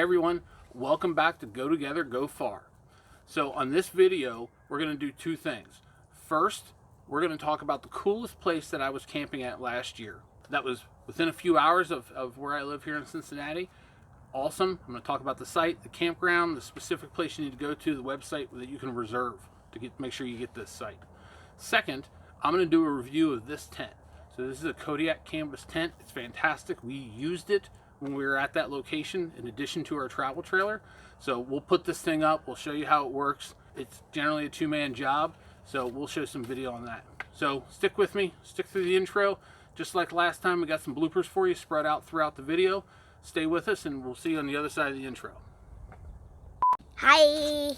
everyone, welcome back to Go Together, Go Far. So on this video, we're going to do two things. First, we're going to talk about the coolest place that I was camping at last year. That was within a few hours of where I live here in Cincinnati. Awesome. I'm going to talk about the site, the campground, the specific place you need to go to, the website that you can reserve to make sure you get this site. Second, I'm going to do a review of this tent. So this is a Kodiak canvas tent. It's fantastic. We used it when we were at that location in addition to our travel trailer. So we'll put this thing up. We'll show you how it works. It's generally a two-man job, so we'll show some video on that. So stick with me, stick through the intro. Just like last time, we got some bloopers for you spread out throughout the video. Stay with us and we'll see you on the other side of the intro. Hi.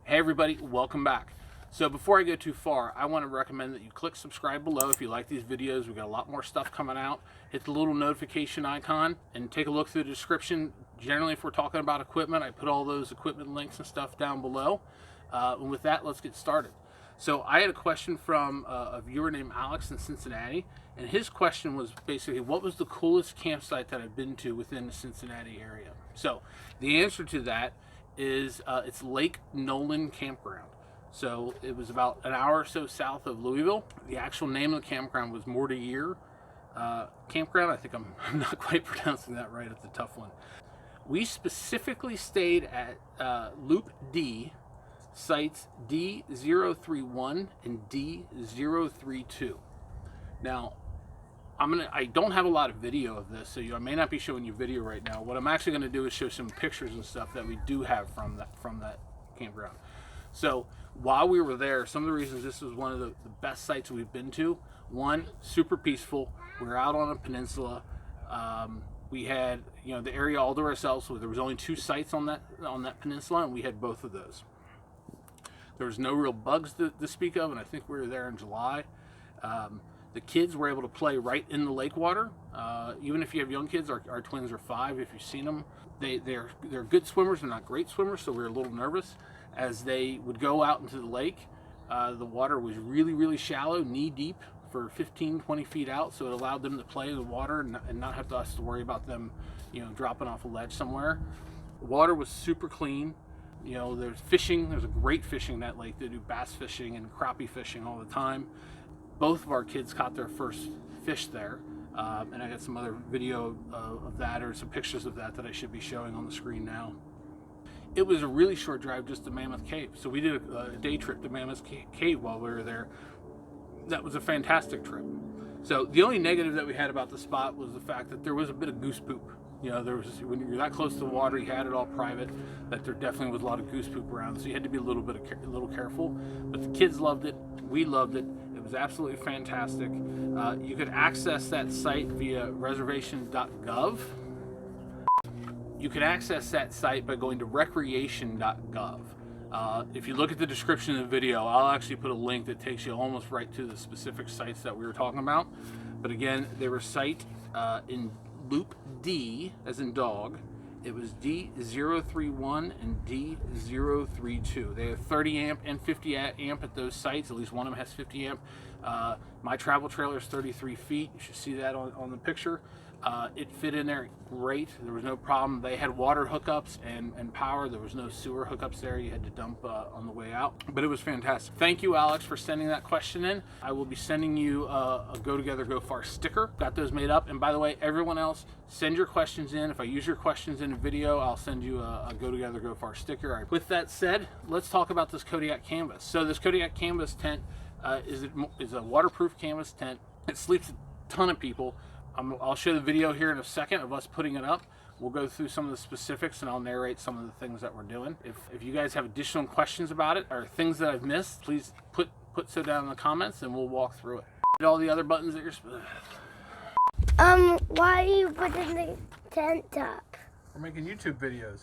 Hey everybody, welcome back. So before I go too far, I want to recommend that you click subscribe below if you like these videos. We've got a lot more stuff coming out. Hit the little notification icon and take a look through the description. Generally, if we're talking about equipment, I put all those equipment links and stuff down below. And with that, let's get started. So I had a question from a viewer named Alex in Cincinnati, and his question was basically, what was the coolest campsite that I've been to within the Cincinnati area? So the answer to that is it's Lake Nolin Campground. So it was about an hour or so south of Louisville. The actual name of the campground was Moutardier Campground. I think I'm not quite pronouncing that right. It's a tough one. We specifically stayed at Loop D, sites D031 and D032. Now, I don't have a lot of video of this, so I may not be showing you video right now. What I'm actually going to do is show some pictures and stuff that we do have from that campground. So while we were there, some of the reasons this was one of the best sites we've been to. One, super peaceful. We were out on a peninsula. We had the area all to ourselves, so there was only two sites on that peninsula, and we had both of those. There was no real bugs to speak of, and I think we were there in July. The kids were able to play right in the lake water. Even if you have young kids, our twins are 5. If you've seen them, they're good swimmers. They're not great swimmers, so we were a little nervous as they would go out into the lake. The water was really shallow, knee deep for 15-20 feet out, so it allowed them to play in the water and not have us to worry about them, dropping off a ledge somewhere. The water was super clean. There's fishing. There's a great fishing in that lake. They do bass fishing and crappie fishing all the time. Both of our kids caught their first fish there, and I got some other video of that, or some pictures of that I should be showing on the screen now. It was a really short drive just to Mammoth Cave, so we did a day trip to Mammoth Cave while we were there. That was a fantastic trip. So the only negative that we had about the spot was the fact that there was a bit of goose poop. There was, when you're that close to the water, you had it all private, that there definitely was a lot of goose poop around, so you had to be a little careful. But the kids loved it, we loved it. It was absolutely fantastic. You could access that site via Recreation.gov. You can access that site by going to Recreation.gov. If you look at the description of the video, I'll actually put a link that takes you almost right to the specific sites that we were talking about. But again, they were site in Loop D, as in dog. It was D031 and D032. They have 30 amp and 50 amp at those sites. At least one of them has 50 amp. My travel trailer is 33 feet. You should see that on the picture. It fit in there great. There was no problem. They had water hookups and power. There was no sewer hookups there. You had to dump on the way out. But it was fantastic. Thank you, Alex, for sending that question in. I will be sending you a Go Together, Go Far sticker. Got those made up. And by the way, everyone else, send your questions in. If I use your questions in a video, I'll send you a Go Together, Go Far sticker. With that said, let's talk about this Kodiak canvas. So this Kodiak canvas tent is a waterproof canvas tent. It sleeps a ton of people. I'll show the video here in a second of us putting it up. We'll go through some of the specifics and I'll narrate some of the things that we're doing. If you guys have additional questions about it or things that I've missed, please put so down in the comments and we'll walk through it. Hit all the other buttons that you're supposed to. Why are you putting the tent up? We're making YouTube videos.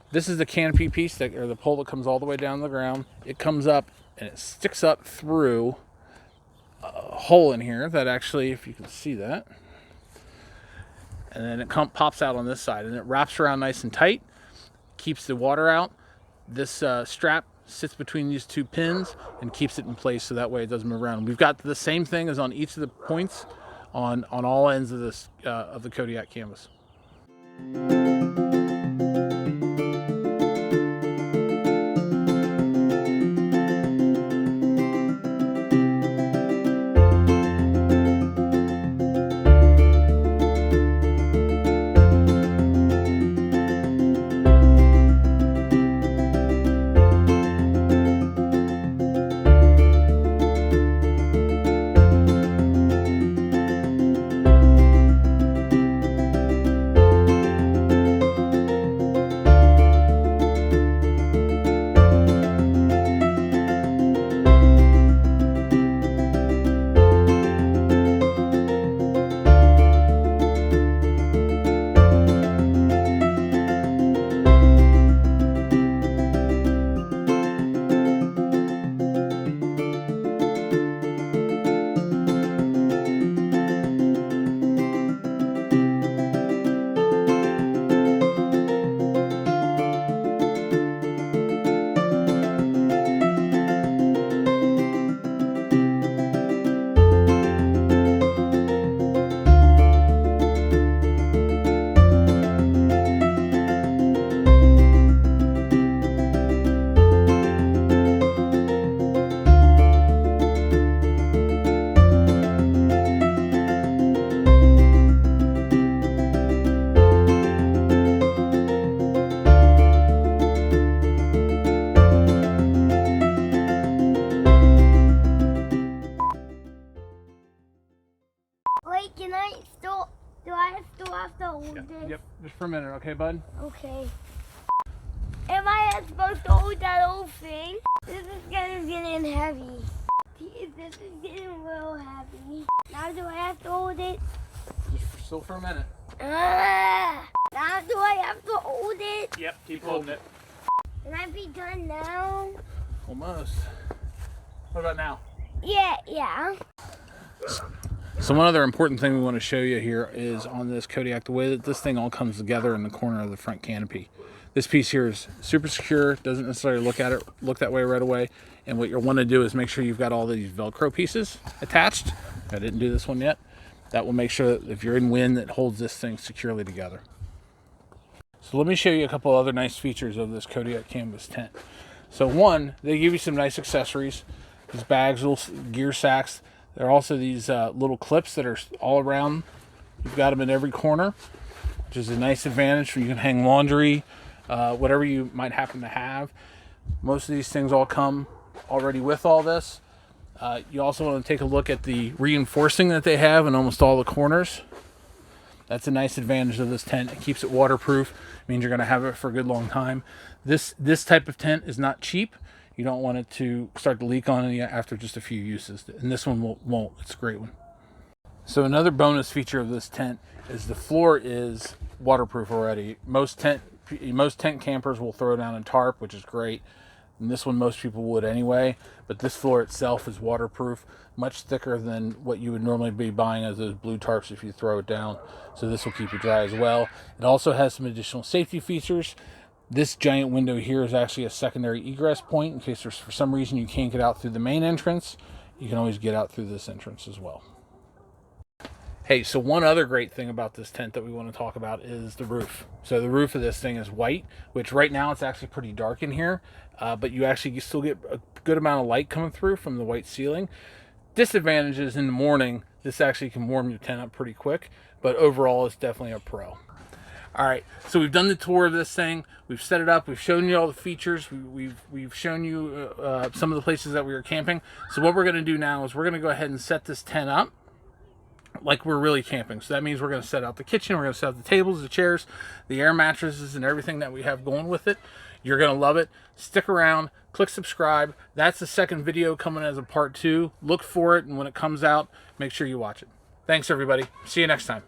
This is the canopy piece, that, or the pole that comes all the way down the ground. It comes up and it sticks up through a hole in here that actually, if you can see that, and then it pops out on this side, and it wraps around nice and tight, keeps the water out. This strap sits between these two pins and keeps it in place so that way it doesn't move around. We've got the same thing as on each of the points on all ends of this of the Kodiak canvas. Wait, do I still have to hold this? Yep, just for a minute, okay, bud? Okay. Am I supposed to hold that old thing? This is getting heavy. This is getting real heavy. Now do I have to hold it? Just still for a minute. Now do I have to hold it? Yep, keep holding it. Can I be done now? Almost. What about now? Yeah. So one other important thing we want to show you here is on this Kodiak, the way that this thing all comes together in the corner of the front canopy. This piece here is super secure, doesn't necessarily look that way right away. And what you'll want to do is make sure you've got all these Velcro pieces attached. I didn't do this one yet. That will make sure that if you're in wind, that holds this thing securely together. So let me show you a couple other nice features of this Kodiak canvas tent. So one, they give you some nice accessories. These bags, little gear sacks. There are also these little clips that are all around. You've got them in every corner, which is a nice advantage. You can hang laundry, whatever you might happen to have. Most of these things all come already with all this. You also want to take a look at the reinforcing that they have in almost all the corners. That's a nice advantage of this tent. It keeps it waterproof. It means you're going to have it for a good long time. This type of tent is not cheap. You don't want it to start to leak on you after just a few uses. And this one won't. It's a great one. So another bonus feature of this tent is the floor is waterproof already. Most tent campers will throw down a tarp, which is great. And this one most people would anyway. But this floor itself is waterproof, much thicker than what you would normally be buying as those blue tarps if you throw it down. So this will keep you dry as well. It also has some additional safety features. This giant window here is actually a secondary egress point in case there's for some reason you can't get out through the main entrance. You can always get out through this entrance as well. Hey, so one other great thing about this tent that we want to talk about is the roof. So the roof of this thing is white, which right now it's actually pretty dark in here, but you still get a good amount of light coming through from the white ceiling. Disadvantage is in the morning, this actually can warm your tent up pretty quick, but overall it's definitely a pro. All right, so we've done the tour of this thing. We've set it up. We've shown you all the features. We've shown you some of the places that we were camping. So what we're going to do now is we're going to go ahead and set this tent up like we're really camping. So that means we're going to set out the kitchen. We're going to set out the tables, the chairs, the air mattresses, and everything that we have going with it. You're going to love it. Stick around. Click subscribe. That's the second video coming as a part 2. Look for it, and when it comes out, make sure you watch it. Thanks, everybody. See you next time.